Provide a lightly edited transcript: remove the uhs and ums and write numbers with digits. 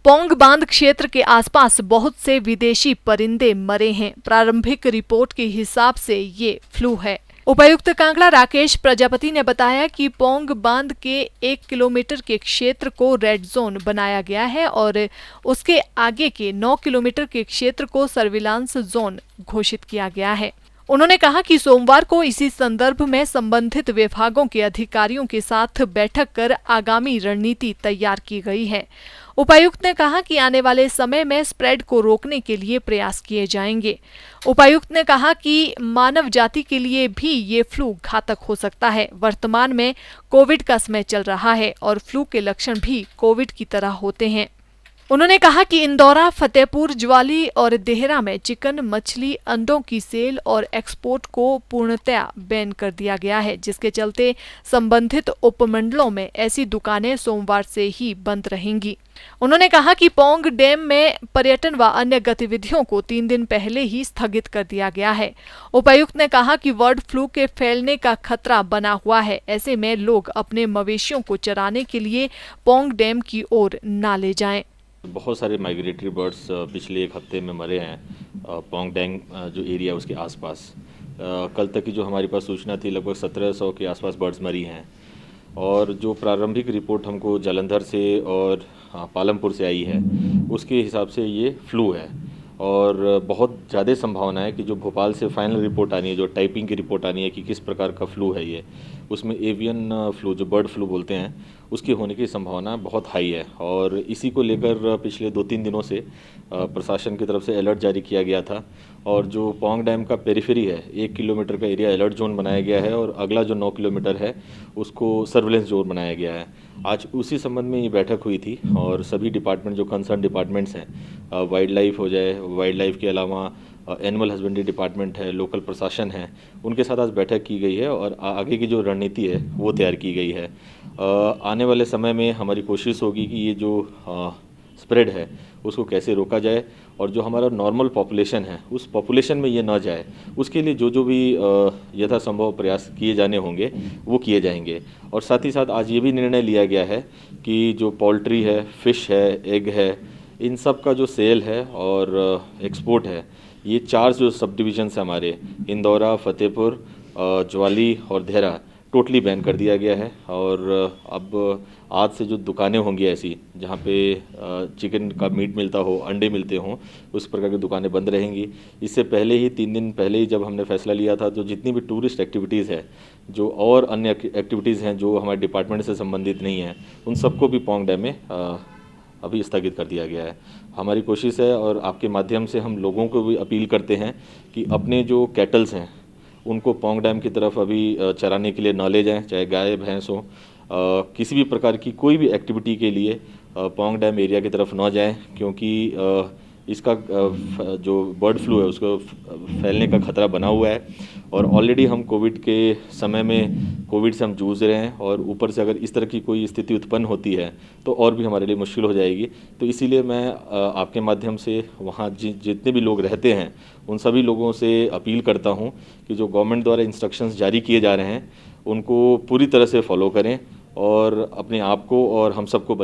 पौंग बांध क्षेत्र के आसपास बहुत से विदेशी परिंदे मरे हैं। प्रारंभिक रिपोर्ट के हिसाब से ये फ्लू है। उपायुक्त कांगड़ा राकेश प्रजापति ने बताया कि पौंग बांध के 1 किलोमीटर के क्षेत्र को रेड जोन बनाया गया है और उसके आगे के 9 किलोमीटर के क्षेत्र को सर्विलांस जोन घोषित किया गया है। उन्होंने कहा कि सोमवार को इसी संदर्भ में संबंधित विभागों के अधिकारियों के साथ बैठक कर आगामी रणनीति तैयार की गई है। उपायुक्त ने कहा कि आने वाले समय में स्प्रेड को रोकने के लिए प्रयास किए जाएंगे। उपायुक्त ने कहा कि मानव जाति के लिए भी ये फ्लू घातक हो सकता है। वर्तमान में कोविड का समय चल रहा है और फ्लू के लक्षण भी कोविड की तरह होते हैं। उन्होंने कहा कि इंदौरा, फतेहपुर, ज्वाली और देहरा में चिकन, मछली, अंडों की सेल और एक्सपोर्ट को पूर्णतया बैन कर दिया गया है, जिसके चलते संबंधित उपमंडलों में ऐसी दुकानें सोमवार से ही बंद रहेंगी। उन्होंने कहा कि पौंग डैम में पर्यटन व अन्य गतिविधियों को 3 दिन पहले ही स्थगित कर दिया गया है। उपायुक्त ने कहा कि बर्ड फ्लू के फैलने का खतरा बना हुआ है, ऐसे में लोग अपने मवेशियों को चराने के लिए पौंग डैम की ओर न ले जाएं। बहुत सारे माइग्रेटरी बर्ड्स पिछले 1 हफ्ते में मरे हैं पौंग डैम जो एरिया है उसके आसपास। कल तक की जो हमारे पास सूचना थी लगभग 1700 के आसपास बर्ड्स मरी हैं और जो प्रारंभिक रिपोर्ट हमको जालंधर से और पालमपुर से आई है उसके हिसाब से ये फ्लू है और बहुत ज़्यादा संभावना है कि जो भोपाल से फाइनल रिपोर्ट आनी है, जो टाइपिंग की रिपोर्ट आनी है कि किस प्रकार का फ्लू है ये, उसमें एवियन फ्लू जो बर्ड फ्लू बोलते हैं उसके होने की संभावना बहुत हाई है। और इसी को लेकर पिछले 2-3 दिनों से प्रशासन की तरफ से अलर्ट जारी किया गया था और जो पौंग डैम का पेरिफेरी है 1 किलोमीटर का एरिया अलर्ट जोन बनाया गया है और अगला जो 9 किलोमीटर है उसको सर्विलेंस जोन बनाया गया है। आज उसी संबंध में ये बैठक हुई थी और सभी डिपार्टमेंट जो कंसर्न डिपार्टमेंट्स हैं, वाइल्ड लाइफ हो जाए, वाइल्ड लाइफ के अलावा एनिमल हस्बेंड्री डिपार्टमेंट है, लोकल प्रशासन है, उनके साथ आज बैठक की गई है और आगे की जो रणनीति है वो तैयार की गई है। आने वाले समय में हमारी कोशिश होगी कि ये जो स्प्रेड है उसको कैसे रोका जाए और जो हमारा नॉर्मल पॉपुलेशन है उस पॉपुलेशन में ये ना जाए, उसके लिए जो भी यथासंभव प्रयास किए जाने होंगे वो किए जाएंगे। और साथ ही साथ आज ये भी निर्णय लिया गया है कि जो पोल्ट्री है, फिश है, एग है, इन सब का जो सेल है और एक्सपोर्ट है, ये 4 जो सब डिविजन्स हैं हमारे इंदौरा, फतेहपुर, ज्वाली और देहरा, टोटली बैन कर दिया गया है। और अब आज से जो दुकानें होंगी ऐसी जहाँ पे चिकन का मीट मिलता हो, अंडे मिलते हों, उस प्रकार की दुकानें बंद रहेंगी। इससे पहले ही 3 दिन पहले ही जब हमने फैसला लिया था तो जितनी भी टूरिस्ट एक्टिविटीज़ है जो और अन्य एक्टिविटीज़ हैं जो हमारे डिपार्टमेंट से संबंधित नहीं हैं, उन सबको भी पौंग डैम में अभी स्थगित कर दिया गया है। हमारी कोशिश है और आपके माध्यम से हम लोगों को भी अपील करते हैं कि अपने जो कैटल्स हैं उनको पौंग डैम की तरफ अभी चराने के लिए न ले जाएं, चाहे गाय भैंस हो, किसी भी प्रकार की कोई भी एक्टिविटी के लिए पौंग डैम एरिया की तरफ न जाएं, क्योंकि इसका जो बर्ड फ्लू है उसको फैलने का खतरा बना हुआ है और ऑलरेडी हम कोविड के समय में कोविड से हम जूझ रहे हैं और ऊपर से अगर इस तरह की कोई स्थिति उत्पन्न होती है तो और भी हमारे लिए मुश्किल हो जाएगी। तो इसीलिए मैं आपके माध्यम से वहाँ जितने भी लोग रहते हैं उन सभी लोगों से अपील करता हूँ कि जो गवर्नमेंट द्वारा इंस्ट्रक्शंस जारी किए जा रहे हैं उनको पूरी तरह से फॉलो करें और अपने आप को और हम सबको